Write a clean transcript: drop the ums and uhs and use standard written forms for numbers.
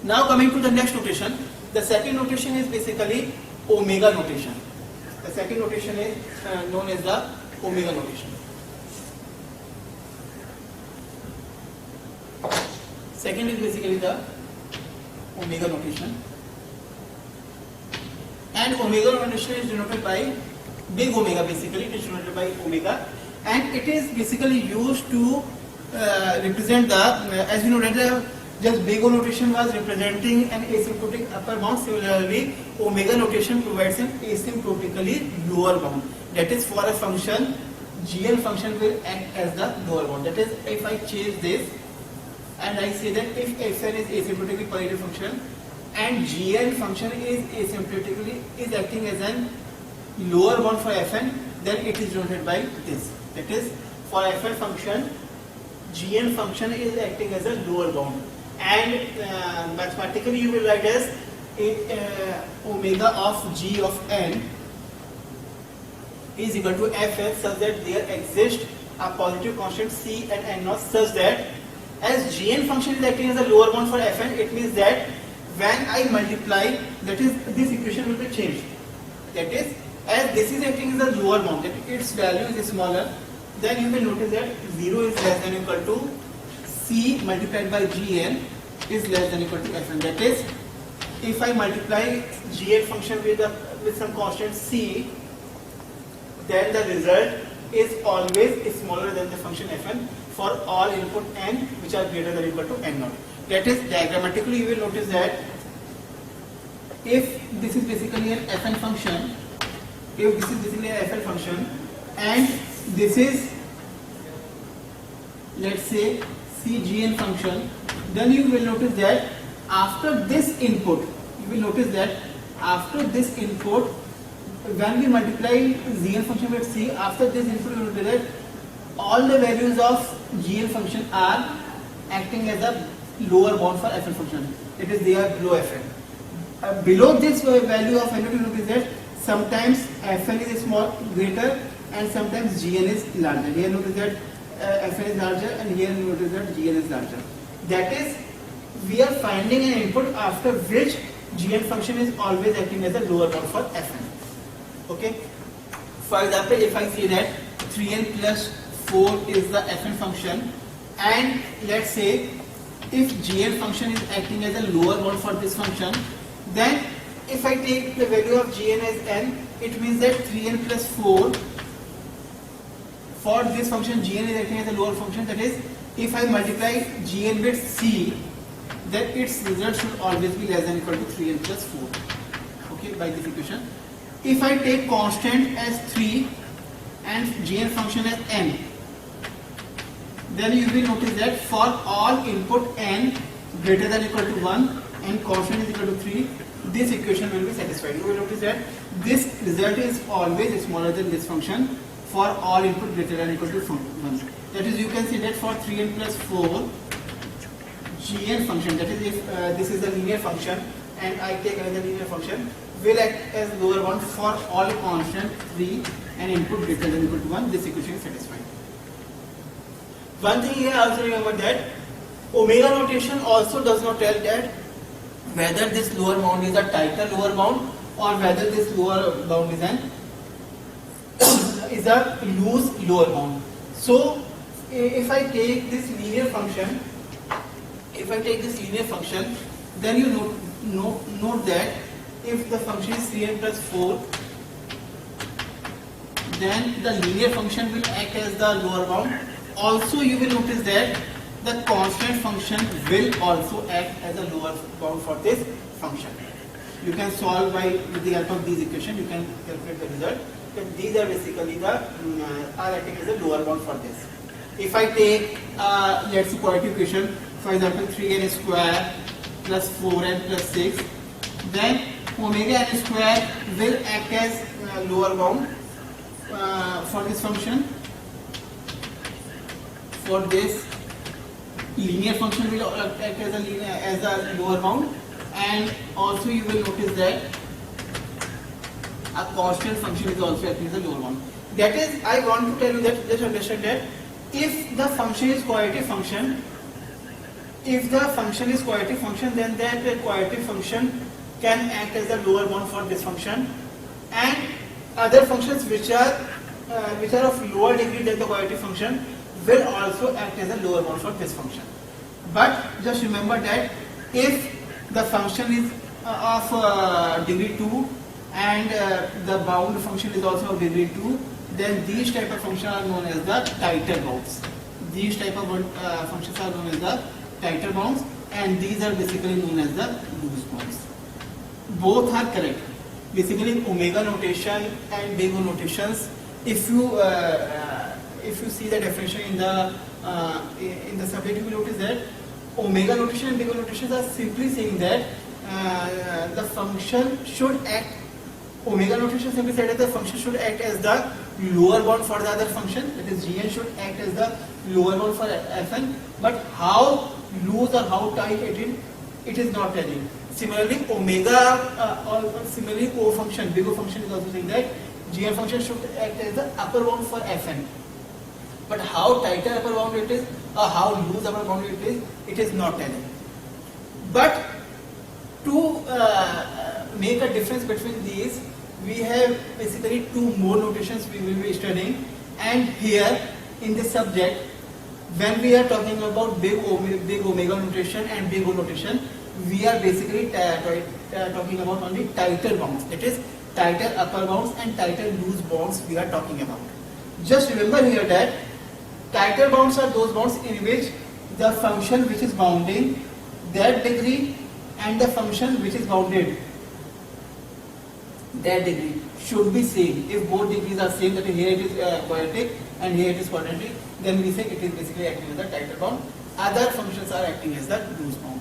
Now coming to the next notation, the second notation is basically omega notation. The second notation is known as the omega notation. Second is basically the omega notation, and omega notation is denoted by big omega. Basically, it is denoted by omega, and it is basically used to represent the, as we know that the just big O notation was representing an asymptotic upper bound. Similarly, omega notation provides an asymptotically lower bound. That is, for a function, GN function will act as the lower bound. That is, if I change this and I say that if Fn is asymptotically positive function and Gn function is asymptotically is acting as an lower bound for Fn, then it is denoted by this. That is, for Fn function, Gn function is acting as a lower bound, and mathematically you will write as omega of G of n is equal to Fn such that there exists a positive constant C and n naught such that as Gn function is acting as a lower bound for Fn, it means that when I multiply, that is, this equation will be changed. That is, as this is acting as a lower bound, that its value is smaller, then you will notice that 0 is less than or equal to C multiplied by Gn is less than or equal to Fn. That is, if I multiply Gn function with some constant C, then the result is always smaller than the function Fn for all input n which are greater than or equal to n naught. That is, diagrammatically you will notice that if this is basically an Fn function, and this is, let's say, Cgn function, then you will notice that after this input, when we multiply Gn function with C, after this input you will notice that all the values of Gn function are acting as a lower bound for Fn function. It is, they are below Fn. Below this value of n, you notice that sometimes Fn is greater and sometimes Gn is larger. Here notice that Fn is larger and here notice that Gn is larger. That is, we are finding an input after which Gn function is always acting as a lower bound for Fn. Okay. For example, if I say that 3n plus 4 is the Fn function, and let's say if Gn function is acting as a lower bound for this function, then if I take the value of Gn as n, it means that 3n plus 4 for this function Gn is acting as a lower function. That is, if I multiply Gn with C, then its result should always be less than or equal to 3n plus 4. Okay, by this equation. If I take constant as 3 and Gn function as n, then you will notice that for all input n greater than or equal to 1 and constant is equal to 3, this equation will be satisfied. You will notice that this result is always smaller than this function for all input greater than or equal to 1. That is, you can see that for 3n plus 4, Gn function, that is, if this is a linear function and I take another linear function, will act as lower bound for all constant 3 and input greater than or equal to 1. This equation is satisfied. One thing here also remember that omega notation also does not tell that whether this lower bound is a tighter lower bound or whether this lower bound is a loose lower bound. So if I take this linear function, then you note that if the function is 3n plus 4, then the linear function will act as the lower bound. Also, you will notice that the constant function will also act as a lower bound for this function. You can solve with the help of these equations, you can calculate the result. But these are basically are acting as a lower bound for this. If I take, let's say, quadratic equation, for example, 3n square plus 4n plus 6, then omega n square will act as lower bound for this function. For this linear function will act as a lower bound, and also you will notice that a constant function is also acting as a lower bound. That is, I want to tell you that, just understand that if the function is quadratic function, if the function is quadratic function, then that quadratic function can act as the lower bound for this function, and other functions which are of lower degree than the quadratic function will also act as a lower bound for this function. But just remember that if the function is of degree 2 and the bound function is also of degree 2, then these type of functions are known as the tighter bounds. These type of functions are known as the tighter bounds, and these are basically known as the loose bounds. Both are correct. Basically, omega notation and big O notations. If you see the definition in the subject, you will notice that omega notation and big O notations are simply saying that the function should act. Omega notation simply said that the function should act as the lower bound for the other function, that is Gn should act as the lower bound for Fn, but how loose or how tight it is not telling. Similarly, similarly O function, big O function is also saying that Gn function should act as the upper bound for Fn. But how tighter upper bound it is or how loose upper bound it is not telling. But to make a difference between these, we have basically two more notations we will be studying. And here in this subject, when we are talking about big omega notation and big O notation, we are basically talking about only tighter bounds. It is tighter upper bounds and tighter loose bounds we are talking about. Just remember here that tighter bounds are those bounds in which the function which is bounding that degree and the function which is bounded that degree should be same. If both degrees are same, that is here it is quadratic and here it is quadratic, then we say it is basically acting as a tighter bound. Other functions are acting as the loose bound.